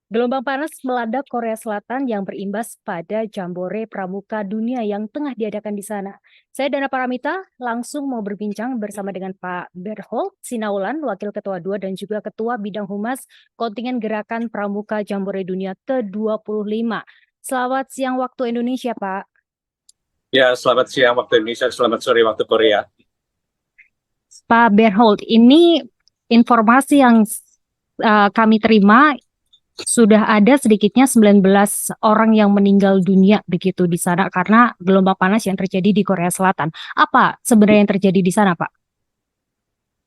Gelombang panas melanda Korea Selatan yang berimbas pada Jambore Pramuka Dunia yang tengah diadakan di sana. Saya Dana Paramita langsung mau berbincang bersama dengan Pak Berhold Sinaulan, Wakil Ketua 2 dan juga Ketua Bidang Humas Kontingen Gerakan Pramuka Jambore Dunia ke-25. Selamat siang waktu Indonesia, Pak. Ya, selamat siang waktu Indonesia, selamat sore waktu Korea. Pak Berhold, ini informasi yang kami terima sudah ada sedikitnya 19 orang yang meninggal dunia begitu di sana karena gelombang panas yang terjadi di Korea Selatan. Apa sebenarnya yang terjadi di sana, Pak?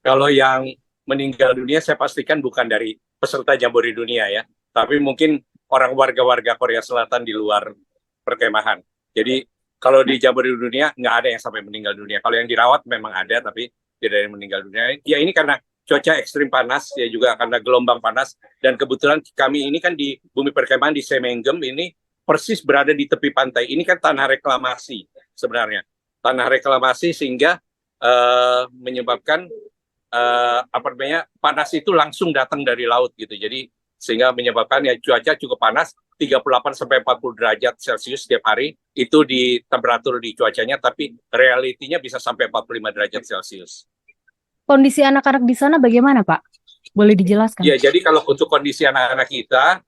Kalau yang meninggal dunia saya pastikan bukan dari peserta Jambore Dunia ya, tapi mungkin orang warga-warga Korea Selatan di luar perkemahan. Jadi kalau di Jambore Dunia nggak ada yang sampai meninggal dunia. Kalau yang dirawat memang ada, tapi tidak ada yang meninggal dunia. Ya ini karena cuaca ekstrim panas, ya juga karena gelombang panas. Dan kebetulan kami ini kan di bumi perkemahan di Semenggem ini persis berada di tepi pantai. Ini kan tanah reklamasi sebenarnya. Tanah reklamasi sehingga menyebabkan apa namanya panas itu langsung datang dari laut gitu. Jadi sehingga menyebabkan ya cuaca cukup panas 38 sampai 40 derajat Celcius setiap hari itu di temperatur di cuacanya, tapi realitinya bisa sampai 45 derajat Celcius. Kondisi anak-anak di sana bagaimana, Pak? Boleh dijelaskan? Ya, jadi kalau untuk kondisi anak-anak kita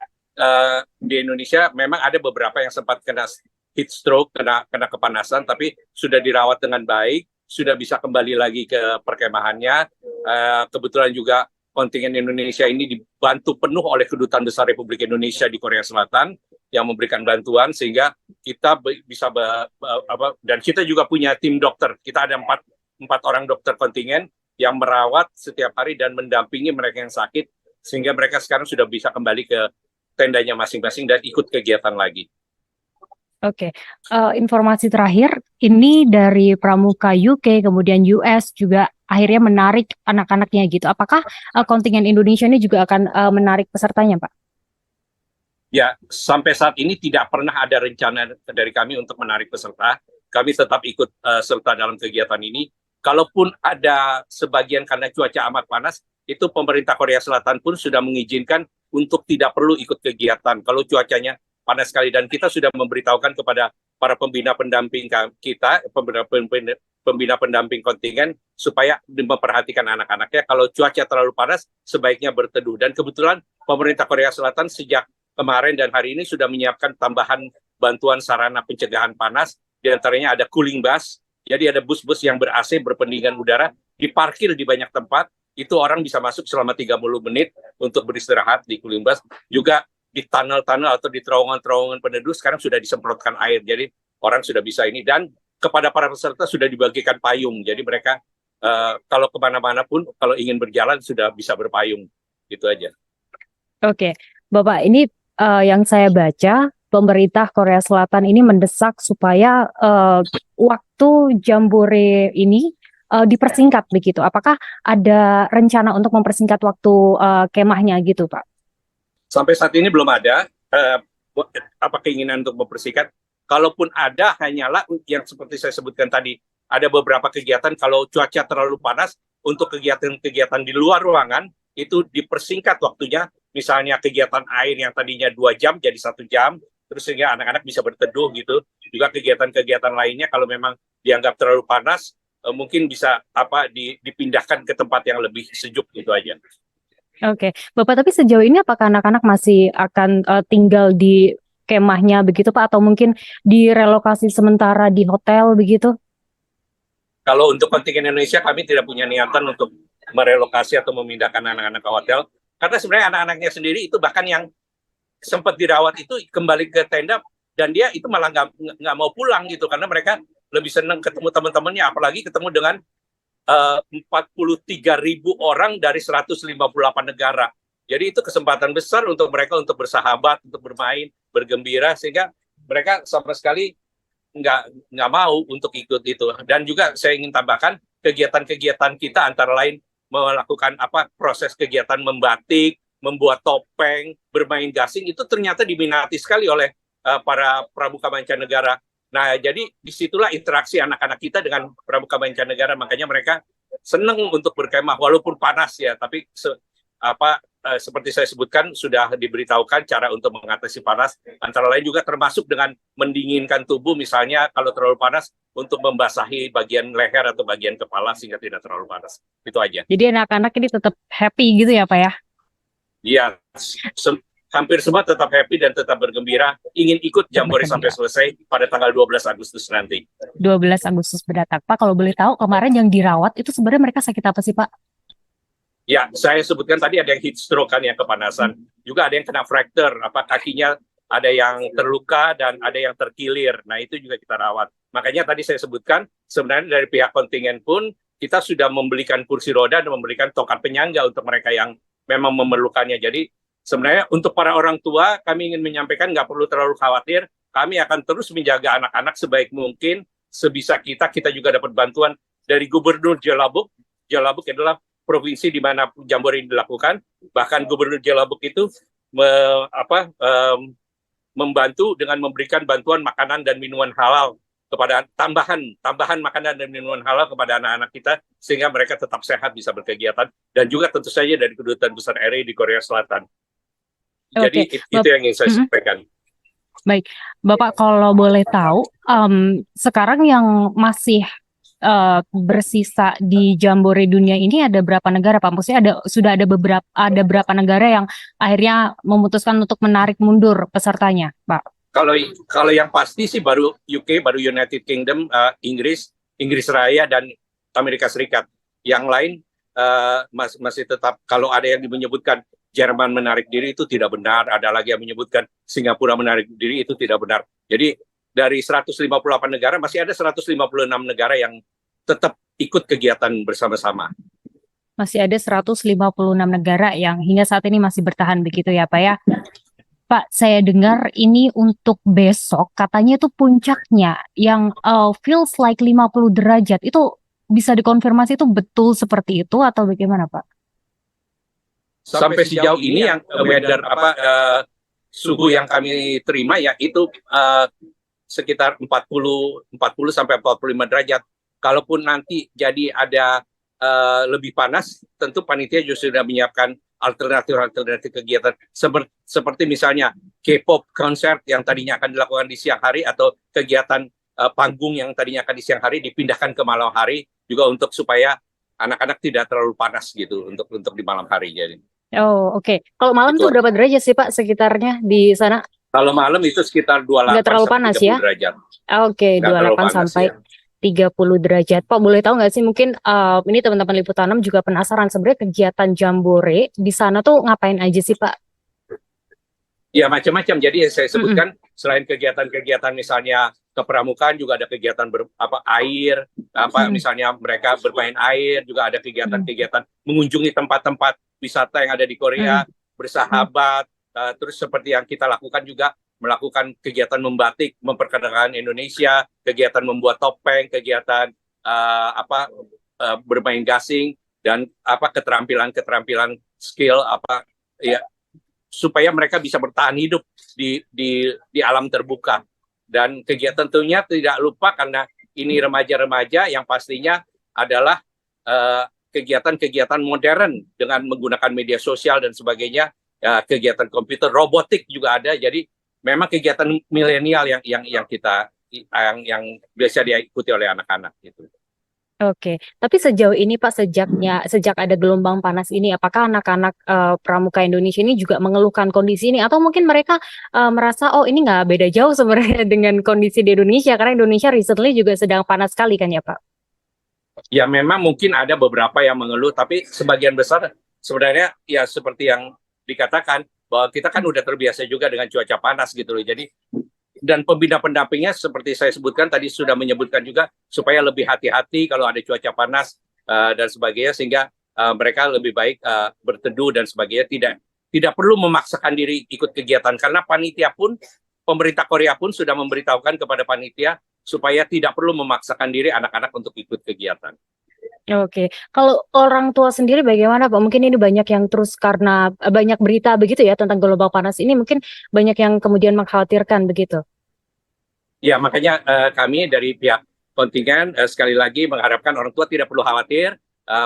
di Indonesia memang ada beberapa yang sempat kena heat stroke, kena kepanasan, tapi sudah dirawat dengan baik, sudah bisa kembali lagi ke perkemahannya. Kebetulan juga kontingen Indonesia ini dibantu penuh oleh Kedutaan Besar Republik Indonesia di Korea Selatan yang memberikan bantuan sehingga kita bisa dan kita juga punya tim dokter. Kita ada empat orang dokter kontingen yang merawat setiap hari dan mendampingi mereka yang sakit sehingga mereka sekarang sudah bisa kembali ke tendanya masing-masing dan ikut kegiatan lagi. Oke, informasi terakhir ini dari Pramuka UK kemudian US juga akhirnya menarik anak-anaknya gitu. Apakah kontingen Indonesia ini juga akan menarik pesertanya, Pak? Ya, sampai saat ini tidak pernah ada rencana dari kami untuk menarik peserta. Kami tetap ikut serta dalam kegiatan ini. Kalaupun ada sebagian karena cuaca amat panas, itu pemerintah Korea Selatan pun sudah mengizinkan untuk tidak perlu ikut kegiatan kalau cuacanya panas sekali. Dan kita sudah memberitahukan kepada para pembina pendamping kita, pembina pendamping kontingen, supaya memperhatikan anak-anaknya. Kalau cuaca terlalu panas, sebaiknya berteduh. Dan kebetulan pemerintah Korea Selatan sejak kemarin dan hari ini sudah menyiapkan tambahan bantuan sarana pencegahan panas. Di antaranya ada cooling bus. Jadi ada bus-bus yang ber-AC, berpendingin udara, diparkir di banyak tempat. Itu orang bisa masuk selama 30 menit untuk beristirahat di cooling bus. Juga di tunnel-tunnel atau di terowongan-terowongan peneduh sekarang sudah disemprotkan air. Jadi orang sudah bisa ini. Dan kepada para peserta sudah dibagikan payung. Jadi mereka kalau kemana-mana pun, kalau ingin berjalan sudah bisa berpayung. Gitu aja. Oke, Bapak, ini yang saya baca, pemerintah Korea Selatan ini mendesak supaya waktu Jambore ini dipersingkat begitu. Apakah ada rencana untuk mempersingkat waktu kemahnya gitu, Pak? Sampai saat ini belum ada apa keinginan untuk mempersingkat. Kalaupun ada, hanyalah yang seperti saya sebutkan tadi, ada beberapa kegiatan kalau cuaca terlalu panas, untuk kegiatan-kegiatan di luar ruangan itu dipersingkat waktunya. Misalnya kegiatan air yang tadinya 2 jam jadi 1 jam, terus sehingga anak-anak bisa berteduh gitu. Juga kegiatan-kegiatan lainnya kalau memang dianggap terlalu panas, mungkin bisa dipindahkan ke tempat yang lebih sejuk gitu aja. Oke, Bapak, tapi sejauh ini apakah anak-anak masih akan tinggal di kemahnya begitu, Pak? Atau mungkin direlokasi sementara di hotel begitu? Kalau untuk kontingen Indonesia, kami tidak punya niatan untuk merelokasi atau memindahkan anak-anak ke hotel. Karena sebenarnya anak-anaknya sendiri itu bahkan yang sempat dirawat itu kembali ke tenda dan dia itu malah nggak mau pulang gitu karena mereka lebih senang ketemu teman-temannya, apalagi ketemu dengan 43.000 orang dari 158 negara. Jadi itu kesempatan besar untuk mereka untuk bersahabat, untuk bermain, bergembira, sehingga mereka sama sekali nggak mau untuk ikut itu. Dan juga saya ingin tambahkan kegiatan-kegiatan kita antara lain melakukan proses kegiatan membatik, membuat topeng, bermain gasing itu ternyata diminati sekali oleh para pramuka mancanegara. Nah, jadi disitulah interaksi anak-anak kita dengan pramuka mancanegara. Makanya mereka senang untuk berkemah walaupun panas ya, tapi seperti saya sebutkan sudah diberitahukan cara untuk mengatasi panas, antara lain juga termasuk dengan mendinginkan tubuh, misalnya kalau terlalu panas untuk membasahi bagian leher atau bagian kepala sehingga tidak terlalu panas. Itu aja. Jadi anak-anak ini tetap happy gitu ya Pak ya? Iya, hampir semua tetap happy dan tetap bergembira, ingin ikut Jambore sampai selesai pada tanggal 12 Agustus nanti. 12 Agustus mendatang. Pak, kalau boleh tahu kemarin yang dirawat itu sebenarnya mereka sakit apa sih Pak? Ya, saya sebutkan tadi ada yang heat stroke kan, yang kepanasan. Juga ada yang kena fracture, kakinya ada yang terluka dan ada yang terkilir. Nah, itu juga kita rawat. Makanya tadi saya sebutkan, sebenarnya dari pihak kontingen pun, kita sudah membelikan kursi roda dan memberikan tongkat penyangga untuk mereka yang memang memerlukannya. Jadi, sebenarnya untuk para orang tua, kami ingin menyampaikan nggak perlu terlalu khawatir. Kami akan terus menjaga anak-anak sebaik mungkin. Sebisa kita juga dapat bantuan dari Gubernur Jelabuk. Jelabuk adalah provinsi di mana Jambore ini dilakukan, bahkan Gubernur Jelabuk itu membantu dengan memberikan bantuan makanan dan minuman halal kepada tambahan makanan dan minuman halal kepada anak-anak kita sehingga mereka tetap sehat bisa berkegiatan, dan juga tentu saja dari Kedutaan Besar RI di Korea Selatan. Jadi itu yang ingin saya sampaikan. Baik, Bapak kalau boleh tahu, sekarang yang masih bersisa di Jambore dunia ini ada berapa negara Pak? Maksudnya sudah ada berapa negara yang akhirnya memutuskan untuk menarik mundur pesertanya, Pak? Kalau yang pasti sih baru UK, baru United Kingdom, Inggris Raya dan Amerika Serikat. Yang lain masih tetap, kalau ada yang menyebutkan Jerman menarik diri itu tidak benar, ada lagi yang menyebutkan Singapura menarik diri itu tidak benar. Jadi dari 158 negara masih ada 156 negara yang tetap ikut kegiatan bersama-sama. Masih ada 156 negara yang hingga saat ini masih bertahan begitu ya Pak ya. Pak, saya dengar ini untuk besok katanya itu puncaknya yang feels like 50 derajat. Itu bisa dikonfirmasi itu betul seperti itu atau bagaimana Pak? Sampai sejauh ini yang weather suhu yang kami terima ya itu sekitar 40 sampai 45 derajat. Kalaupun nanti jadi ada lebih panas, tentu panitia juga sudah menyiapkan alternatif kegiatan seperti misalnya K-pop konser yang tadinya akan dilakukan di siang hari, atau kegiatan panggung yang tadinya akan di siang hari dipindahkan ke malam hari juga untuk supaya anak-anak tidak terlalu panas gitu untuk di malam hari. Jadi. Oh, oke. Kalau malam itu berapa derajat sih Pak sekitarnya di sana? Kalau malam itu sekitar 28 nggak terlalu panas ya? derajat. Oke, 28 sampai ya. 30 derajat. Pak, boleh tahu nggak sih mungkin ini teman-teman Liputan 6 juga penasaran sebenarnya kegiatan Jambore di sana tuh ngapain aja sih Pak? Ya macam-macam. Jadi saya sebutkan selain kegiatan-kegiatan misalnya kepramukaan juga ada kegiatan air, misalnya mereka bermain air, juga ada kegiatan-kegiatan mengunjungi tempat-tempat wisata yang ada di Korea, bersahabat, terus seperti yang kita lakukan juga melakukan kegiatan membatik, memperkenalkan Indonesia, kegiatan membuat topeng, kegiatan bermain gasing, dan keterampilan skill supaya mereka bisa bertahan hidup di alam terbuka. Dan kegiatan tentunya tidak lupa karena ini remaja-remaja yang pastinya adalah kegiatan-kegiatan modern dengan menggunakan media sosial dan sebagainya, kegiatan komputer, robotik juga ada. Jadi memang kegiatan milenial yang biasa diikuti oleh anak-anak gitu. Oke, tapi sejauh ini Pak, sejak ada gelombang panas ini, apakah anak-anak pramuka Indonesia ini juga mengeluhkan kondisi ini, atau mungkin mereka merasa oh ini nggak beda jauh sebenarnya dengan kondisi di Indonesia, karena Indonesia recently juga sedang panas sekali kan ya Pak? Ya memang mungkin ada beberapa yang mengeluh, tapi sebagian besar sebenarnya ya seperti yang dikatakan bahwa kita kan udah terbiasa juga dengan cuaca panas gitu loh. Jadi dan pembina pendampingnya seperti saya sebutkan tadi sudah menyebutkan juga supaya lebih hati-hati kalau ada cuaca panas dan sebagainya, sehingga mereka lebih baik berteduh dan sebagainya, tidak perlu memaksakan diri ikut kegiatan, karena panitia pun, pemerintah Korea pun sudah memberitahukan kepada panitia supaya tidak perlu memaksakan diri anak-anak untuk ikut kegiatan. Oke, kalau orang tua sendiri bagaimana Pak? Mungkin ini banyak yang terus karena banyak berita begitu ya tentang gelombang panas ini, mungkin banyak yang kemudian mengkhawatirkan begitu. Ya, makanya kami dari pihak kontingen sekali lagi mengharapkan orang tua tidak perlu khawatir,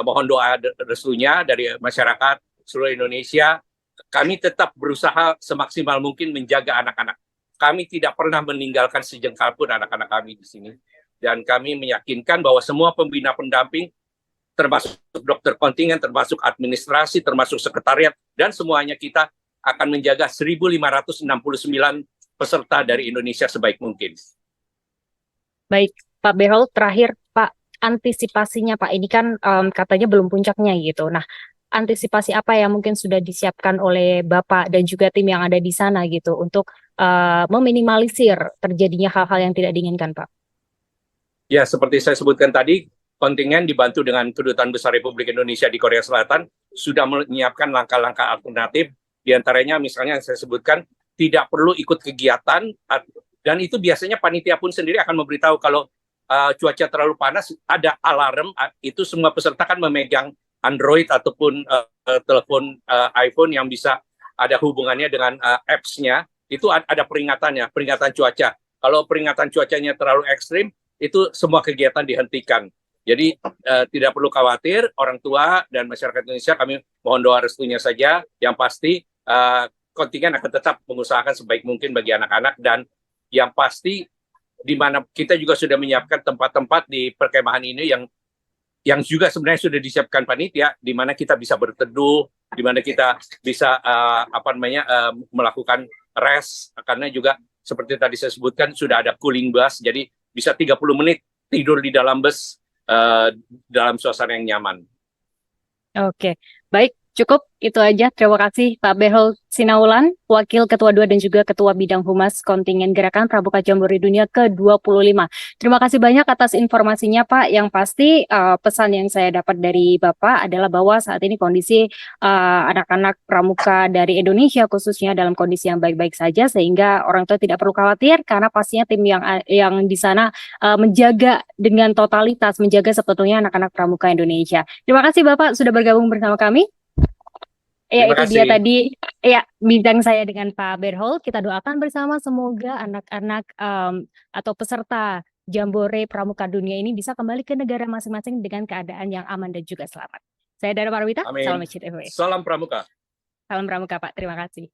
mohon doa restunya dari masyarakat seluruh Indonesia kami tetap berusaha semaksimal mungkin menjaga anak-anak. Kami tidak pernah meninggalkan sejengkal pun anak-anak kami di sini. Dan kami meyakinkan bahwa semua pembina pendamping, termasuk dokter kontingen, termasuk administrasi, termasuk sekretariat, dan semuanya kita akan menjaga 1.569 peserta dari Indonesia sebaik mungkin. Baik, Pak Berhold, terakhir Pak, antisipasinya Pak, ini kan katanya belum puncaknya gitu. Nah, antisipasi apa yang mungkin sudah disiapkan oleh Bapak dan juga tim yang ada di sana gitu untuk meminimalisir terjadinya hal-hal yang tidak diinginkan, Pak? Ya, seperti saya sebutkan tadi, kontingen dibantu dengan Kedutaan Besar Republik Indonesia di Korea Selatan sudah menyiapkan langkah-langkah alternatif. Di antaranya misalnya yang saya sebutkan, tidak perlu ikut kegiatan, dan itu biasanya panitia pun sendiri akan memberitahu kalau cuaca terlalu panas, ada alarm, itu semua peserta kan memegang Android ataupun telepon iPhone yang bisa ada hubungannya dengan apps-nya, itu ada peringatannya, peringatan cuaca. Kalau peringatan cuacanya terlalu ekstrim, itu semua kegiatan dihentikan. Jadi tidak perlu khawatir, orang tua dan masyarakat Indonesia, kami mohon doa restunya saja. Yang pasti kontingen akan tetap mengusahakan sebaik mungkin bagi anak-anak, dan yang pasti di mana kita juga sudah menyiapkan tempat-tempat di perkemahan ini yang juga sebenarnya sudah disiapkan panitia, di mana kita bisa berteduh, di mana kita bisa melakukan rest, karena juga seperti tadi saya sebutkan sudah ada cooling bus, jadi bisa 30 menit tidur di dalam bus dalam suasana yang nyaman. Oke, baik, cukup itu aja. Terima kasih Pak Berhold Sinaulan, Wakil Ketua 2 dan juga Ketua Bidang Humas Kontingen Gerakan Pramuka Jambore Dunia ke-25. Terima kasih banyak atas informasinya Pak. Yang pasti pesan yang saya dapat dari Bapak adalah bahwa saat ini kondisi anak-anak pramuka dari Indonesia khususnya dalam kondisi yang baik-baik saja, sehingga orang tua tidak perlu khawatir karena pastinya tim yang di sana menjaga dengan totalitas, menjaga sepenuhnya anak-anak pramuka Indonesia. Terima kasih Bapak sudah bergabung bersama kami. Ya, Terima itu kasih. dia tadi ya bincang saya dengan Pak Berhold. Kita doakan bersama semoga anak-anak atau peserta Jambore Pramuka Dunia ini bisa kembali ke negara masing-masing dengan keadaan yang aman dan juga selamat. Saya Dara Parwita, Amin. salam Masjid FW. Salam Pramuka. Salam Pramuka Pak, terima kasih.